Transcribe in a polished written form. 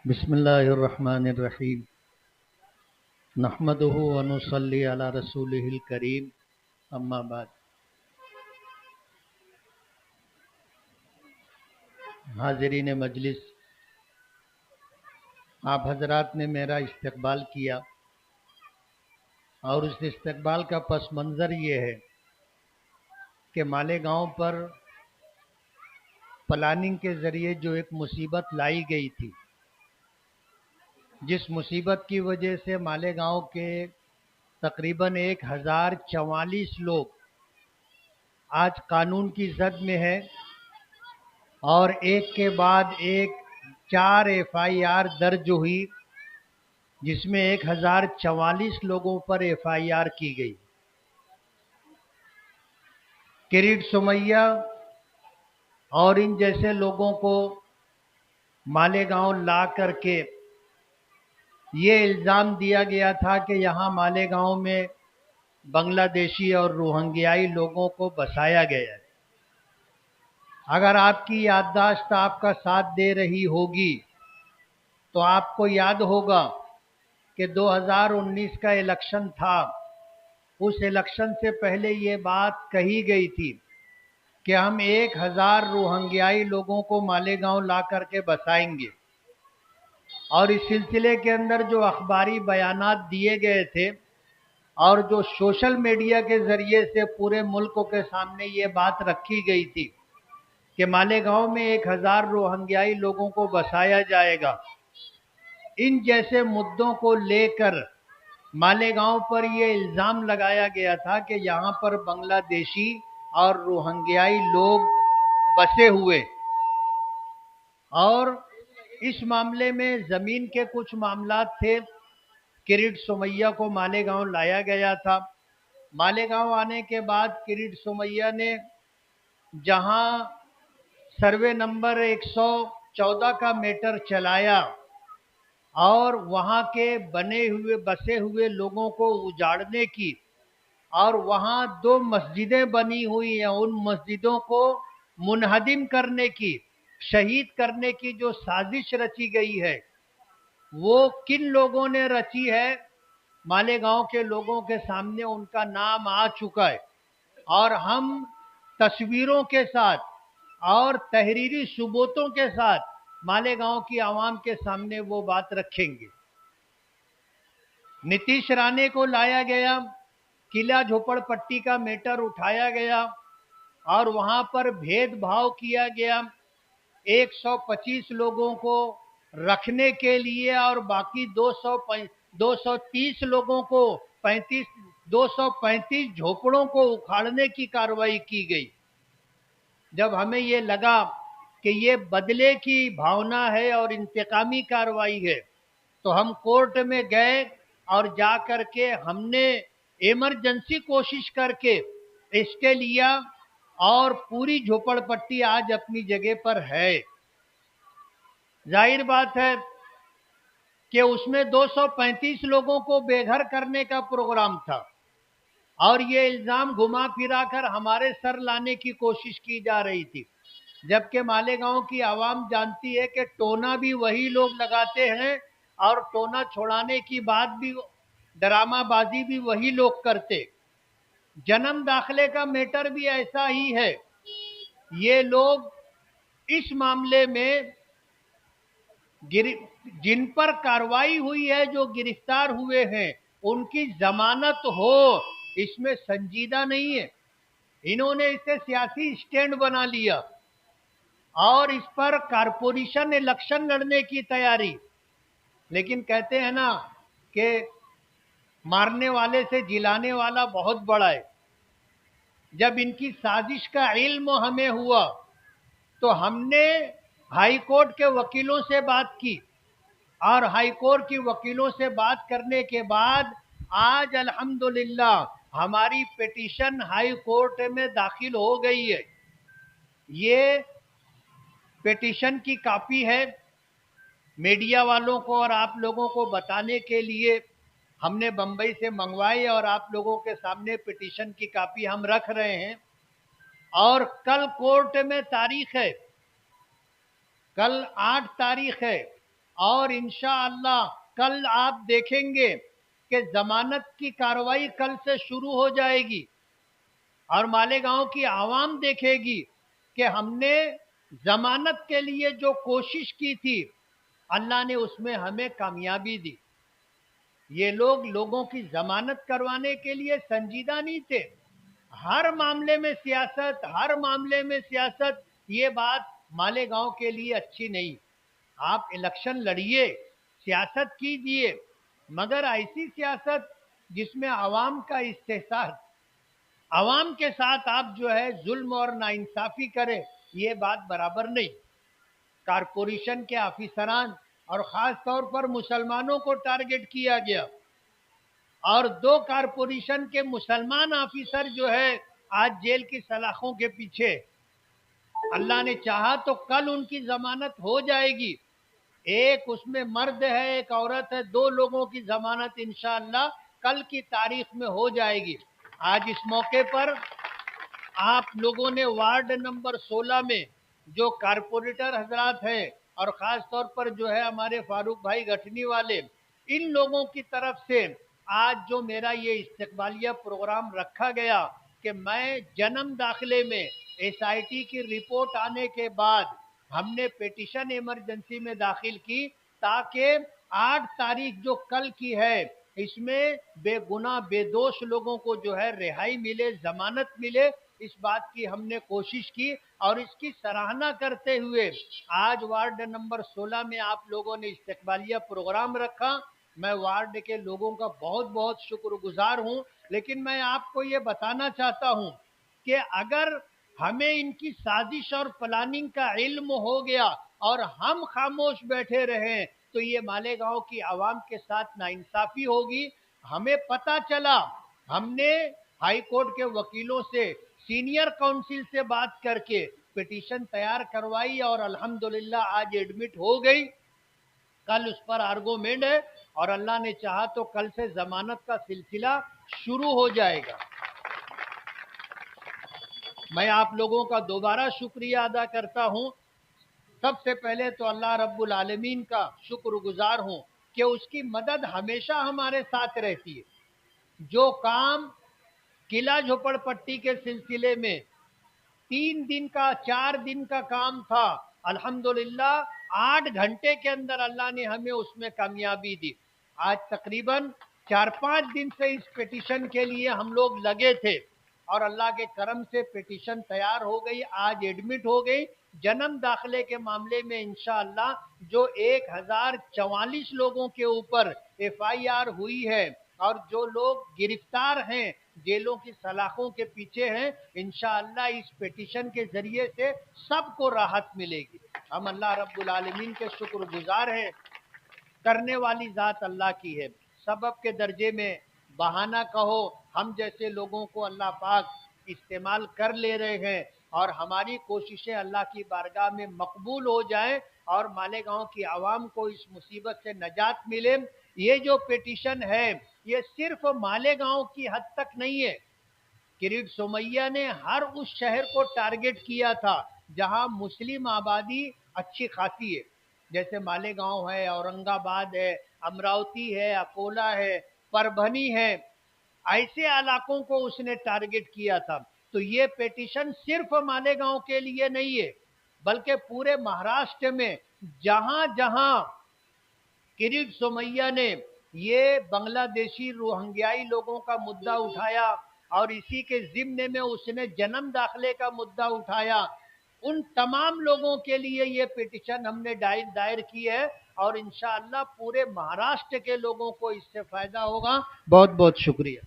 بسم اللہ الرحمن الرحیم نحمدہ ونصلی علی رسولہ الکریم اما بعد۔ حاضرین مجلس، آپ حضرات نے میرا استقبال کیا اور اس استقبال کا پس منظر یہ ہے کہ مالیگاؤں پر پلاننگ کے ذریعے جو ایک مصیبت لائی گئی تھی، جس مصیبت کی وجہ سے مالیگاؤں کے تقریباً 1044 لوگ آج قانون کی زد میں ہیں اور ایک کے بعد ایک 4 FIR درج ہوئی، جس میں 1044 لوگوں پر FIR کی گئی۔ کریٹ سمیہ اور ان جیسے لوگوں کو مالیگاؤں لا کر کے یہ الزام دیا گیا تھا کہ یہاں مالیگاؤں میں بنگلہ دیشی اور روہنگیائی لوگوں کو بسایا گیا ہے۔ اگر آپ کی یادداشت آپ کا ساتھ دے رہی ہوگی تو آپ کو یاد ہوگا کہ 2019 کا الیکشن تھا۔ اس الیکشن سے پہلے یہ بات کہی گئی تھی کہ ہم 1000 روہنگیائی لوگوں کو مالیگاؤں لا کر کے بسائیں گے، اور اس سلسلے کے اندر جو اخباری بیانات دیے گئے تھے اور جو سوشل میڈیا کے ذریعے سے پورے ملک کے سامنے یہ بات رکھی گئی تھی کہ مالیگاؤں میں 1000 روہنگیائی لوگوں کو بسایا جائے گا، ان جیسے مدوں کو لے کر مالیگاؤں پر یہ الزام لگایا گیا تھا کہ یہاں پر بنگلہ دیشی اور روہنگیائی لوگ بسے ہوئے، اور اس معاملے میں زمین کے کچھ معاملات تھے۔ کریٹ سمیہ کو مالیگاؤں لایا گیا تھا۔ مالیگاؤں آنے کے بعد کریٹ سمیہ نے جہاں سروے نمبر 114 کا میٹر چلایا اور وہاں کے بسے ہوئے لوگوں کو اجاڑنے کی، اور وہاں 2 مسجدیں بنی ہوئی ہیں، ان مسجدوں کو منہدم کرنے کی، شہید کرنے کی جو سازش رچی گئی ہے، وہ کن لوگوں نے رچی ہے؟ مالیگاؤں کے لوگوں کے سامنے ان کا نام آ چکا ہے، اور ہم تصویروں کے ساتھ اور تحریری ثبوتوں کے ساتھ مالیگاؤں کی عوام کے سامنے وہ بات رکھیں گے۔ نتیش رانے کو لایا گیا، قلعہ جھوپڑ پٹی کا میٹر اٹھایا گیا اور وہاں پر بھید بھاؤ کیا گیا۔ 125 لوگوں کو رکھنے کے لیے اور باقی 230 لوگوں کو 235 جھوپڑوں کو اکھاڑنے کی کارروائی کی گئی۔ جب ہمیں یہ لگا کہ یہ بدلے کی بھاونا ہے اور انتقامی کارروائی ہے، تو ہم کورٹ میں گئے اور جا کر کے ہم نے ایمرجنسی کوشش کر کے اسٹے لیا، اور پوری جھوپڑ پٹی آج اپنی جگہ پر ہے۔ ظاہر بات ہے کہ اس میں 235 لوگوں کو بے گھر کرنے کا پروگرام تھا، اور یہ الزام گھما پھرا کر ہمارے سر لانے کی کوشش کی جا رہی تھی، جبکہ مالیگاؤں کی عوام جانتی ہے کہ ٹونا بھی وہی لوگ لگاتے ہیں اور ٹونا چھوڑانے کی بات بھی، ڈرامہ بازی بھی وہی لوگ کرتے۔ جنم داخلے کا میٹر بھی ایسا ہی ہے۔ یہ لوگ اس معاملے میں جن پر کارروائی ہوئی ہے، جو گرفتار ہوئے ہیں، ان کی ضمانت ہو، اس میں سنجیدہ نہیں ہے۔ انہوں نے اسے سیاسی اسٹینڈ بنا لیا اور اس پر کارپوریشن الیکشن لڑنے کی تیاری۔ لیکن کہتے ہیں نا کہ مارنے والے سے جلانے والا بہت بڑا ہے۔ جب ان کی سازش کا علم ہمیں ہوا تو ہم نے ہائی کورٹ کے وکیلوں سے بات کی، اور ہائی کورٹ کی وکیلوں سے بات کرنے کے بعد آج الحمدللہ ہماری پیٹیشن ہائی کورٹ میں داخل ہو گئی ہے۔ یہ پیٹیشن کی کاپی ہے، میڈیا والوں کو اور آپ لوگوں کو بتانے کے لیے ہم نے بمبئی سے منگوائی، اور آپ لوگوں کے سامنے پیٹیشن کی کاپی ہم رکھ رہے ہیں۔ اور کل کورٹ میں تاریخ ہے، کل 8 تاریخ ہے، اور انشاءاللہ کل آپ دیکھیں گے کہ ضمانت کی کارروائی کل سے شروع ہو جائے گی، اور مالیگاؤں کی عوام دیکھے گی کہ ہم نے ضمانت کے لیے جو کوشش کی تھی اللہ نے اس میں ہمیں کامیابی دی۔ یہ لوگ لوگوں کی ضمانت کروانے کے لیے سنجیدہ نہیں تھے۔ ہر معاملے میں سیاست، ہر معاملے میں سیاست، یہ بات مالیگاؤں کے لیے اچھی نہیں۔ آپ الیکشن لڑیے، سیاست کیجیے، مگر ایسی سیاست جس میں عوام کا استحصال، عوام کے ساتھ آپ جو ہے ظلم اور ناانصافی کریں، یہ بات برابر نہیں۔ کارپوریشن کے آفیسران اور خاص طور پر مسلمانوں کو ٹارگٹ کیا گیا، اور 2 کارپوریشن کے مسلمان آفیسر جو ہے آج جیل کی سلاخوں کے پیچھے۔ اللہ نے چاہا تو کل ان کی ضمانت ہو جائے گی۔ ایک اس میں مرد ہے، ایک عورت ہے، 2 لوگوں کی ضمانت انشاءاللہ کل کی تاریخ میں ہو جائے گی۔ آج اس موقع پر آپ لوگوں نے وارڈ نمبر 16 میں جو کارپوریٹر حضرات ہیں، اور خاص طور پر جو ہے ہمارے فاروق بھائی گٹھنی والے، ان لوگوں کی طرف سے آج جو میرا یہ استقبالیہ پروگرام رکھا گیا کہ میں جنم داخلے میں ایس آئی ٹی کی رپورٹ آنے کے بعد ہم نے پیٹیشن ایمرجنسی میں داخل کی تاکہ 8 تاریخ جو کل کی ہے اس میں بے گناہ بے دوش لوگوں کو جو ہے رہائی ملے، ضمانت ملے، اس بات کی ہم نے کوشش کی، اور اس کی سراہنا کرتے ہوئے آج وارڈ نمبر 16 میں آپ لوگوں نے استقبالیہ پروگرام رکھا۔ میں وارڈ کے لوگوں کا بہت بہت شکر گزار ہوں، لیکن میں آپ کو یہ بتانا چاہتا ہوں کہ اگر ہمیں ان کی سازش اور پلاننگ کا علم ہو گیا اور ہم خاموش بیٹھے رہیں تو یہ مالیگاؤں کی عوام کے ساتھ ناانصافی ہوگی۔ ہمیں پتہ چلا، ہم نے ہائی کورٹ کے وکیلوں سے، سینئر کونسل سے بات کر کے پٹیشن تیار کروائی، اور الحمدللہ آج ایڈمٹ ہو گئی۔ کل اس پر آرگومنٹ ہے، اور اللہ نے چاہا تو کل سے ضمانت کا سلسلہ شروع ہو جائے گا۔ میں آپ لوگوں کا دوبارہ شکریہ ادا کرتا ہوں۔ سب سے پہلے تو اللہ رب العالمین کا شکر گزار ہوں کہ اس کی مدد ہمیشہ ہمارے ساتھ رہتی ہے۔ جو کام قلعہ جھوپڑ پٹی کے سلسلے میں 3 دن کا 4 دن کا کام تھا، الحمدللہ 8 گھنٹے کے اندر اللہ نے ہمیں اس میں کامیابی دی۔ آج تقریباً 4-5 دن سے اس پیٹیشن کے لیے ہم لوگ لگے تھے، اور اللہ کے کرم سے پیٹیشن تیار ہو گئی، آج ایڈمٹ ہو گئی۔ جنم داخلے کے معاملے میں انشاءاللہ جو 1044 لوگوں کے اوپر ایف آئی آر ہوئی ہے، اور جو لوگ گرفتار ہیں، جیلوں کی سلاخوں کے پیچھے ہیں، انشاءاللہ اس پیٹیشن کے ذریعے سے سب کو راحت ملے گی۔ ہم اللہ رب العالمین کے شکر گزار ہیں۔ کرنے والی ذات اللہ کی ہے۔ سبب کے درجے میں بہانہ کہو، ہم جیسے لوگوں کو اللہ پاک استعمال کر لے رہے ہیں، اور ہماری کوششیں اللہ کی بارگاہ میں مقبول ہو جائیں، اور مالیگاؤں کی عوام کو اس مصیبت سے نجات ملے۔ یہ جو پیٹیشن ہے یہ صرف مالیگاؤں کی حد تک نہیں ہے۔ کریم سمیہ نے ہر اس شہر کو ٹارگٹ کیا تھا جہاں مسلم آبادی اچھی خاصی ہے، جیسے مالیگاؤں ہے، اورنگ آباد ہے، امراوتی ہے، اکولا ہے، پربھنی ہے، ایسے علاقوں کو اس نے ٹارگٹ کیا تھا۔ تو یہ پیٹیشن صرف مالیگاؤں کے لیے نہیں ہے، بلکہ پورے مہاراشٹر میں جہاں جہاں کریم سمیہ نے یہ بنگلہ دیشی روہنگیائی لوگوں کا مدعا اٹھایا، اور اسی کے ضمن میں اس نے جنم داخلے کا مدعا اٹھایا، ان تمام لوگوں کے لیے یہ پیٹیشن ہم نے دائر کی ہے، اور انشاءاللہ پورے مہاراشٹر کے لوگوں کو اس سے فائدہ ہوگا۔ بہت بہت شکریہ۔